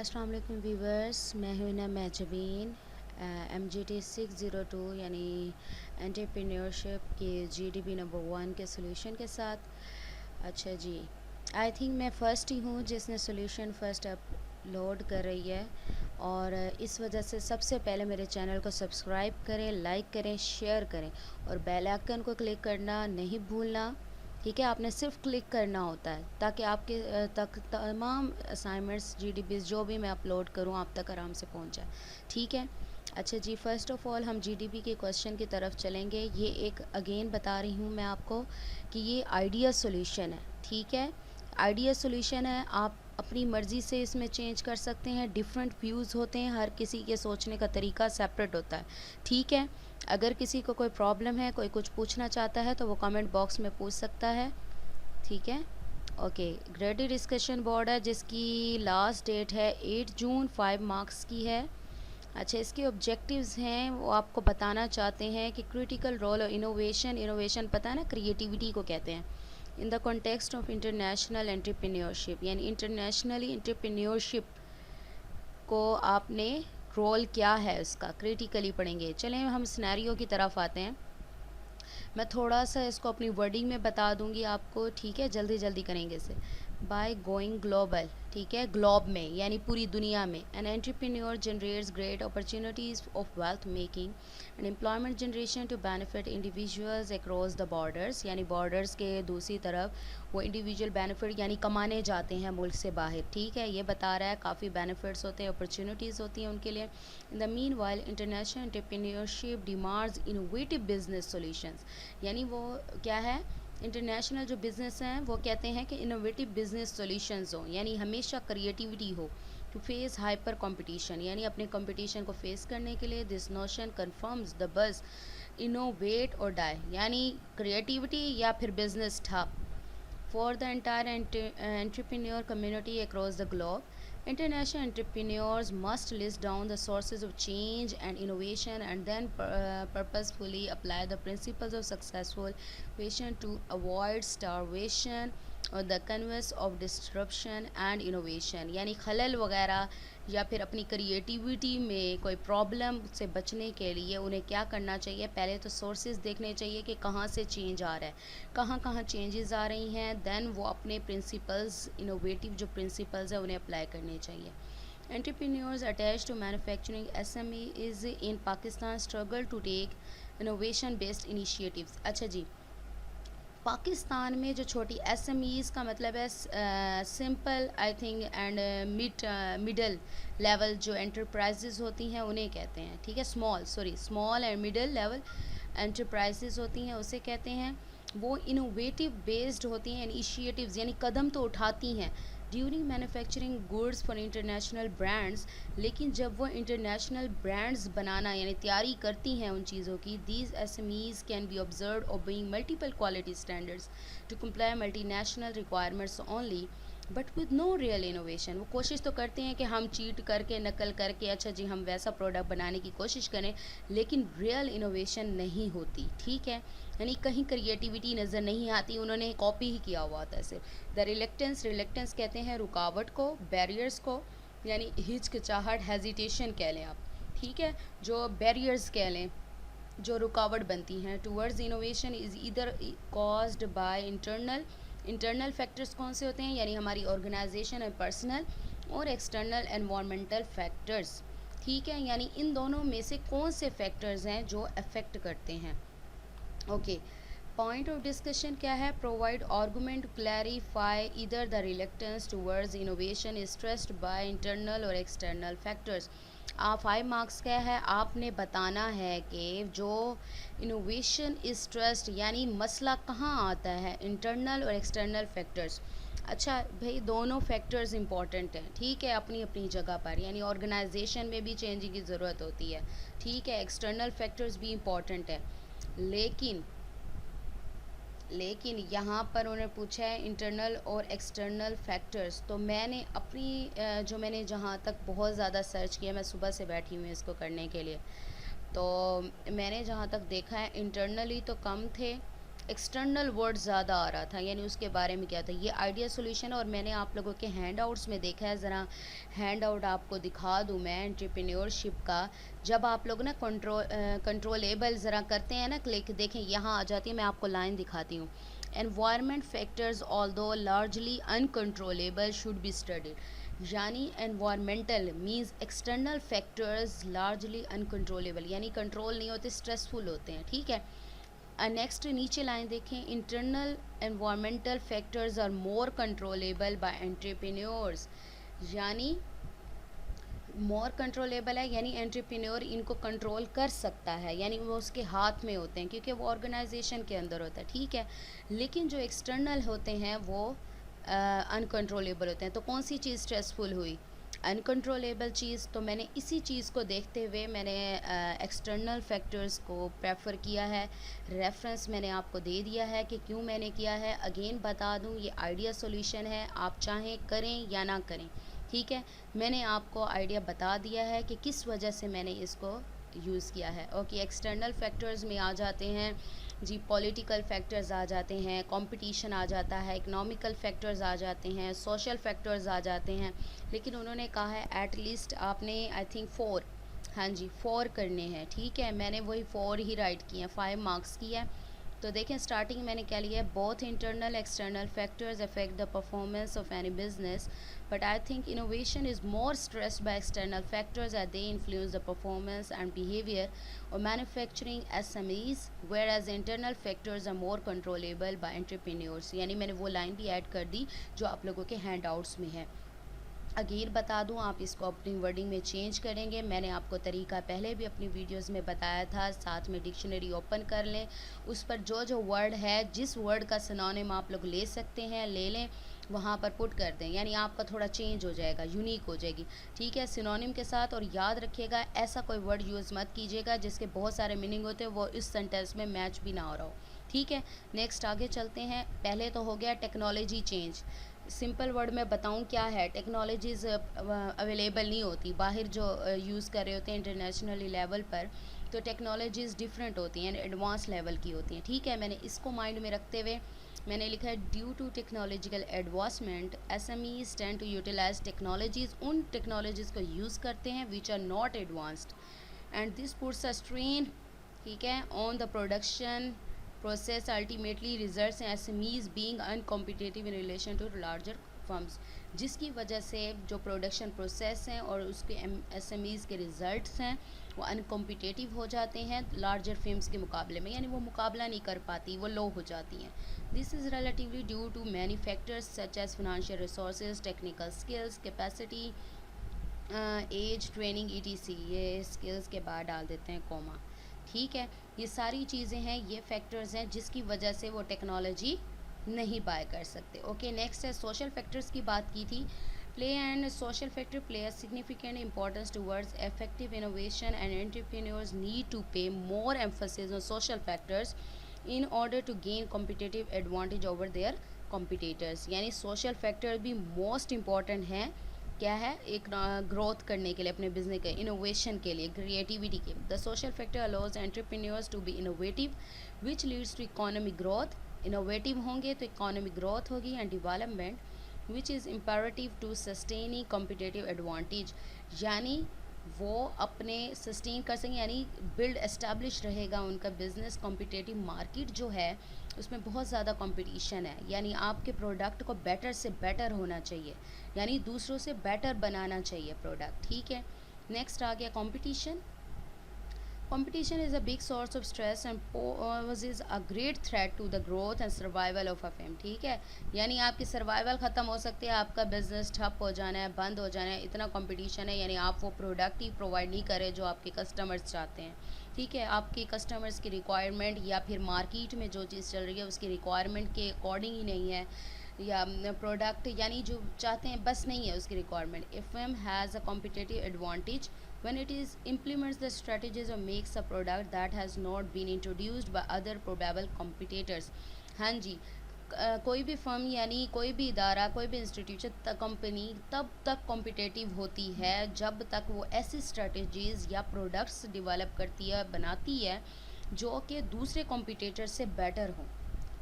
अस्सलाम वालेकुम व्यूवर्स, मैं हूं ना महजबीन MGT 602 यानी एंटरप्रेन्योरशिप के GDP नंबर 1 के सोल्यूशन के साथ। अच्छा जी, आई थिंक मैं फ़र्स्ट ही हूँ जिसने सोल्यूशन फ़र्स्ट अपलोड कर रही है, और इस वजह से सबसे पहले मेरे चैनल को सब्सक्राइब करें, लाइक करें, शेयर करें और बेल आइकन को क्लिक करना नहीं भूलना। ठीक है, आपने सिर्फ क्लिक करना होता है ताकि आपके तक तमाम असाइनमेंट्स GDPs जो भी मैं अपलोड करूं आप तक आराम से पहुंच जाए। ठीक है। अच्छा जी, फ़र्स्ट ऑफ़ ऑल हम GDP के क्वेश्चन की तरफ चलेंगे। ये एक अगेन बता रही हूँ मैं आपको कि ये आइडिया सॉल्यूशन है। ठीक है, आइडिया सॉल्यूशन है, आप अपनी मर्ज़ी से इसमें चेंज कर सकते हैं। डिफरेंट व्यूज़ होते हैं, हर किसी के सोचने का तरीका सेपरेट होता है। ठीक है, अगर किसी को कोई प्रॉब्लम है, कोई कुछ पूछना चाहता है तो वो कमेंट बॉक्स में पूछ सकता है। ठीक है, ओके। ग्रेडेड डिस्कशन बोर्ड है जिसकी लास्ट डेट है 8 जून, 5 मार्क्स की है। अच्छा, इसके ऑब्जेक्टिव्स हैं वो आपको बताना चाहते हैं कि क्रिटिकल रोल और इनोवेशन, इनोवेशन पता है ना, क्रिएटिविटी को कहते हैं, in the context of international entrepreneurship, यानी इंटरनेशनली एंटरप्रेन्योरशिप को आपने रोल क्या है उसका क्रिटिकली पढ़ेंगे। चलें हम सिनेरियो की तरफ आते हैं। मैं थोड़ा सा इसको अपनी वर्डिंग में बता दूंगी आपको। ठीक है, जल्दी जल्दी करेंगे इसे। बाय गोइंग ग्लोबल, ठीक है, ग्लोब में यानी पूरी दुनिया में, an entrepreneur generates great opportunities of wealth making and employment generation to benefit individuals across the borders, यानी बॉर्डर्स के दूसरी तरफ वो इंडिविजुअल बेनिफिट यानी कमाने जाते हैं मुल्क से बाहर। ठीक है, ये बता रहा है काफ़ी बेनिफिट्स होते हैं, अपॉर्चुनिटीज़ होती हैं उनके लिए। In the mean while international entrepreneurship demands innovative business solutions, यानी वो क्या है, इंटरनेशनल जो बिज़नेस हैं वो कहते हैं कि इनोवेटिव बिजनेस सॉल्यूशंस हो, यानी हमेशा क्रिएटिविटी हो, टू फेस हाइपर कंपटीशन, यानी अपने कंपटीशन को फेस करने के लिए। This notion confirms the bus innovate और डाई, यानी क्रिएटिविटी या फिर बिजनेस ठप for the entire entrepreneur community across the globe. International entrepreneurs must list down the sources of change and innovation and then purposefully apply the principles of successful innovation to avoid starvation और the conveyance of disruption and innovation, यानी खलल वगैरह या फिर अपनी creativity में कोई problem से बचने के लिए उन्हें क्या करना चाहिए, पहले तो सोर्सेज देखने चाहिए कि कहाँ से चेंज आ रहा है, कहाँ कहाँ चेंजेस आ रही हैं, देन वो अपने प्रिंसिपल्स, इनोवेटिव जो प्रिंसिपल्स हैं उन्हें अप्लाई करने चाहिए। Entrepreneurs attached to manufacturing SME is in Pakistan struggle to take innovation based initiatives। अच्छा जी, पाकिस्तान में जो छोटी SMEs का मतलब है simple I think and middle level जो एंटरप्राइजेज होती हैं उन्हें कहते हैं। ठीक है, small and middle level enterprises होती हैं उसे कहते हैं। वो इनोवेटिव बेस्ड होती हैं, इनिशिएटिव्स यानी कदम तो उठाती हैं during manufacturing goods for international brands, लेकिन जब वो इंटरनेशनल ब्रांड्स बनाना यानी तैयारी करती हैं उन चीज़ों की, these SMEs can be observe obeying multiple quality standards to comply multinational requirements only but with no real innovation. वो कोशिश तो करते हैं कि हम चीट करके, नकल करके, अच्छा जी हम वैसा प्रोडक्ट बनाने की कोशिश करें, लेकिन रियल इनोवेशन नहीं होती। ठीक है, यानी कहीं क्रिएटिविटी नज़र नहीं आती, उन्होंने कॉपी ही किया हुआ होता है सिर्फ। द रिलेक्टेंस कहते हैं रुकावट को, बैरियर्स को, यानी हिचकिचाहट, हेजिटेशन कह लें आप। ठीक है, जो बैरियर्स कह लें, जो रुकावट बनती हैं towards innovation is either caused by internal factors कौन से होते हैं, यानी हमारी ऑर्गेनाइजेशन एंड पर्सनल, और एक्सटर्नल एनवायरमेंटल फैक्टर्स। ठीक है, यानी इन दोनों में से कौन से फैक्टर्स हैं जो अफेक्ट करते हैं। ओके, पॉइंट ऑफ डिस्कशन क्या है, प्रोवाइड आर्गूमेंट क्लैरिफाई इधर the reluctance towards innovation is stressed by internal और एक्सटर्नल फैक्टर्स। आप 5 मार्क्स का है, आपने बताना है कि जो इनोवेशन इज स्ट्रेस्ड यानी मसला कहाँ आता है, इंटरनल और एक्सटर्नल फैक्टर्स। अच्छा भाई, दोनों फैक्टर्स इंपॉर्टेंट हैं। ठीक है, अपनी अपनी जगह पर, यानी ऑर्गेनाइजेशन में भी चेंजिंग की ज़रूरत होती है। ठीक है, एक्सटर्नल फैक्टर्स भी इंपॉर्टेंट है, लेकिन यहाँ पर उन्होंने पूछा है इंटरनल और एक्सटर्नल फैक्टर्स, तो मैंने अपनी जो मैंने जहाँ तक बहुत ज़्यादा सर्च किया, मैं सुबह से बैठी हुई इसको करने के लिए, तो मैंने जहाँ तक देखा है इंटरनली तो कम थे एक्सटर्नल वर्ड ज़्यादा आ रहा था, यानी उसके बारे में क्या था, ये आइडिया सोल्यूशन। और मैंने आप लोगों के हैंड आउट्स में देखा है, ज़रा हैंड आउट आपको दिखा दूँ मैं एंटरप्रेन्योरशिप का। जब आप लोग ना कंट्रोलेबल ज़रा करते हैं ना क्लिक, देखें यहाँ आ जाती है, मैं आपको लाइन दिखाती हूँ। Environment factors although largely uncontrollable should be studied. यानी environmental means external factors largely uncontrollable, यानी कंट्रोल नहीं होते, स्ट्रेसफुल होते हैं, ठीक है। नेक्स्ट नीचे लाइन देखें, internal environmental factors are more controllable by entrepreneurs. यानी मोर कंट्रोलेबल है, यानी एंटरप्रेन्योर इनको कंट्रोल कर सकता है, यानी वो उसके हाथ में होते हैं क्योंकि वो ऑर्गेनाइजेशन के अंदर होता है, ठीक है। लेकिन जो एक्सटर्नल होते हैं वो अनकंट्रोलेबल होते हैं। तो कौन सी चीज़ स्ट्रेसफुल हुई, अनकंट्रोलेबल चीज़। तो मैंने इसी चीज़ को देखते हुए मैंने एक्सटर्नल फैक्टर्स को प्रेफर किया है। रेफरेंस मैंने आपको दे दिया है कि क्यों मैंने किया है। अगेन बता दूं, ये आइडिया सॉल्यूशन है, आप चाहें करें या ना करें, ठीक है। मैंने आपको आइडिया बता दिया है कि किस वजह से मैंने इसको यूज़ किया है। ओके, एक्सटर्नल फैक्टर्स में आ जाते हैं जी, पॉलिटिकल फैक्टर्स आ जाते हैं, कंपटीशन आ जाता है, इकोनॉमिकल फैक्टर्स आ जाते हैं, सोशल फैक्टर्स आ जाते हैं। लेकिन उन्होंने कहा है एट लीस्ट आपने आई थिंक 4, हाँ जी 4 करने हैं, ठीक है। मैंने वही 4 ही राइट किए हैं, 5 मार्क्स की है। तो देखें स्टार्टिंग मैंने क्या लिया है, both internal external factors affect the performance of any business, but I think innovation is more stressed by external factors as they influence the performance and behavior of manufacturing SMEs, whereas internal factors are more controllable by entrepreneurs। यानी मैंने वो line भी add कर दी जो आप लोगों के hand outs में है। अगेन बता दूं, आप इसको अपनी वर्डिंग में चेंज करेंगे। मैंने आपको तरीका पहले भी अपनी वीडियोस में बताया था, साथ में डिक्शनरी ओपन कर लें, उस पर जो जो वर्ड है, जिस वर्ड का सिनोनिम आप लोग ले सकते हैं ले लें, वहाँ पर पुट कर दें, यानी आपका थोड़ा चेंज हो जाएगा, यूनिक हो जाएगी, ठीक है, सिनोनिम के साथ। और याद रखिएगा ऐसा कोई वर्ड यूज़ मत कीजिएगा जिसके बहुत सारे मीनिंग होते हैं, वो इस सेंटेंस में मैच भी ना हो रहा हो, ठीक है। नेक्स्ट आगे चलते हैं। पहले तो हो गया टेक्नोलॉजी चेंज। सिंपल वर्ड में बताऊं क्या है, टेक्नोलॉजीज़ अवेलेबल नहीं होती, बाहर जो यूज़ कर रहे होते हैं इंटरनेशनली लेवल पर, तो टेक्नोलॉजीज़ डिफरेंट होती हैं, एडवांस लेवल की होती हैं, ठीक है। मैंने इसको माइंड में रखते हुए मैंने लिखा है, due to technological advancement SMEs tend to utilise technologies, उन टेक्नोलॉजीज़ को यूज़ करते हैं which are not advanced, and this puts a strain, ठीक है, on the production process, ultimately results in SMEs being uncompetitive in relation to larger firms, जिसकी वजह से जो प्रोडक्शन प्रोसेस हैं और उसके SMEs के रिजल्ट्स हैं वो अनकम्पिटिटिव हो जाते हैं लार्जर फिल्म्स के मुकाबले में, यानी वो मुकाबला नहीं कर पाती, वो लो हो जाती हैं। This is relatively due to many factors such as financial resources, technical skills, capacity, age, training ETC। ये स्किल्स के बाद डाल देते हैं कॉमा, ठीक है। ये सारी चीज़ें हैं, ये फैक्टर्स हैं जिसकी वजह से वो टेक्नोलॉजी नहीं बाय कर सकते। ओके, नेक्स्ट है सोशल फैक्टर्स की बात की थी। Play and social factor play a significant importance towards effective innovation and entrepreneurs need to pay more emphasis on social factors in order to gain competitive advantage over their competitors. यानी social factor भी most important हैं, क्या है, एक growth करने के लिए, अपने बिजनेस के इनोवेशन के लिए, क्रिएटिविटी के। The social factor allows entrepreneurs to be innovative which leads to economic growth. Innovative होंगे तो इकोनॉमिक ग्रोथ होगी and development which is imperative to sustaining competitive advantage. यानी वो अपने सस्टेन कर सकें, यानी बिल्ड एस्टेब्लिश रहेगा उनका बिजनेस। कॉम्पिटिटिव मार्केट जो है उसमें बहुत ज़्यादा कंपटीशन है, यानी आपके प्रोडक्ट को बेटर से बेटर होना चाहिए, यानी दूसरों से बेटर बनाना चाहिए प्रोडक्ट, ठीक है। नेक्स्ट आ गया competition. Competition is a big source of stress and poses a great threat to the growth and survival of a firm, ठीक है। यानी आपकी सर्वाइवल ख़त्म हो सकती है, आपका बिजनेस ठप हो जाना है, बंद हो जाना है, इतना कंपटीशन है, यानी आप वो प्रोडक्ट ही प्रोवाइड नहीं करें जो आपके कस्टमर्स चाहते हैं, ठीक है। आपके कस्टमर्स की रिक्वायरमेंट या फिर मार्केट में जो चीज़ चल रही है उसकी रिक्वायरमेंट के अकॉर्डिंग ही नहीं है, या प्रोडक्ट यानी जो चाहते हैं बस नहीं है उसकी requirement. If firm has a competitive advantage when it is implements the strategies or makes a product that has not been introduced by other probable competitors। हाँ जी, कोई भी फर्म यानी कोई भी इदारा, कोई भी इंस्टीट्यूशन, कंपनी तब तक कॉम्पिटिटिव होती है जब तक वो ऐसी स्ट्रेटजीज़ या प्रोडक्ट्स डेवलप करती है, बनाती है जो कि दूसरे कॉम्पिटिटर से बेटर हों,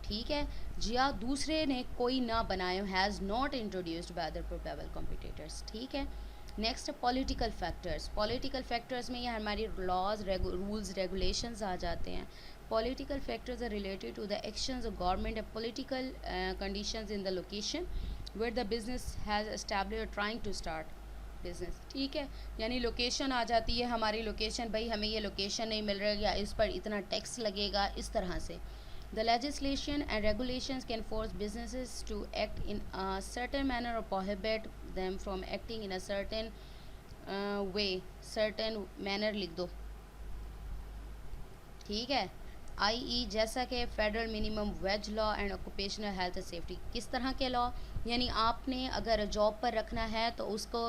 ठीक है जी हाँ, दूसरे ने कोई ना बनाया, has not introduced by other probable competitors. ठीक है, next political factors. Political factors में ये हमारी लॉज, रूल्स, रेगुलेशंस आ जाते हैं। Political factors are related to the actions of government and political conditions in the location where the business has established trying to start business. ठीक है, यानी location आ जाती है हमारी, लोकेशन, भाई हमें ये लोकेशन नहीं मिल रहा है या इस पर इतना टैक्स लगेगा, इस तरह से। The legislation and regulations can force businesses to act in a certain manner or prohibit them from acting in a certain way, certain manner लिख दो। ठीक है, आई जैसा कि federal minimum wage law and occupational health and safety. किस तरह के law, यानी आपने अगर जॉब पर रखना है तो उसको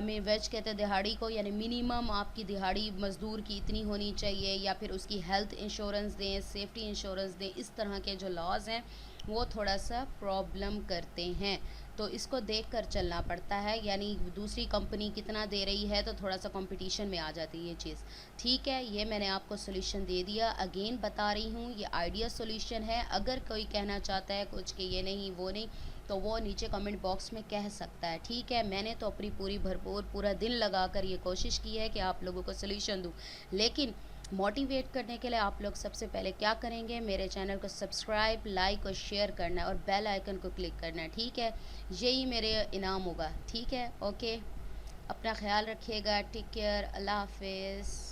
में वेज कहते हैं दिहाड़ी को, यानी मिनिमम आपकी दिहाड़ी मज़दूर की इतनी होनी चाहिए, या फिर उसकी हेल्थ इंश्योरेंस दें, सेफ्टी इंश्योरेंस दें। इस तरह के जो लॉज हैं वो थोड़ा सा प्रॉब्लम करते हैं, तो इसको देख कर चलना पड़ता है। यानी दूसरी कंपनी कितना दे रही है तो थोड़ा सा कंपटीशन में आ जाती है ये चीज़। ठीक है, ये मैंने आपको सोल्यूशन दे दिया, अगेन बता रही हूँ ये आइडिया सोल्यूशन है। अगर कोई कहना चाहता है कुछ कि ये नहीं वो नहीं, तो वो नीचे कमेंट बॉक्स में कह सकता है। ठीक है, मैंने तो अपनी पूरी भरपूर पूरा दिन लगा कर ये कोशिश की है कि आप लोगों को सोल्यूशन दूँ, लेकिन मोटिवेट करने के लिए आप लोग सबसे पहले क्या करेंगे, मेरे चैनल को सब्सक्राइब, लाइक और शेयर करना है और बेल आइकन को क्लिक करना है। ठीक है, यही मेरे इनाम होगा। ठीक है, ओके, अपना ख्याल रखिएगा, टेक केयर, अल्लाह हाफिज़।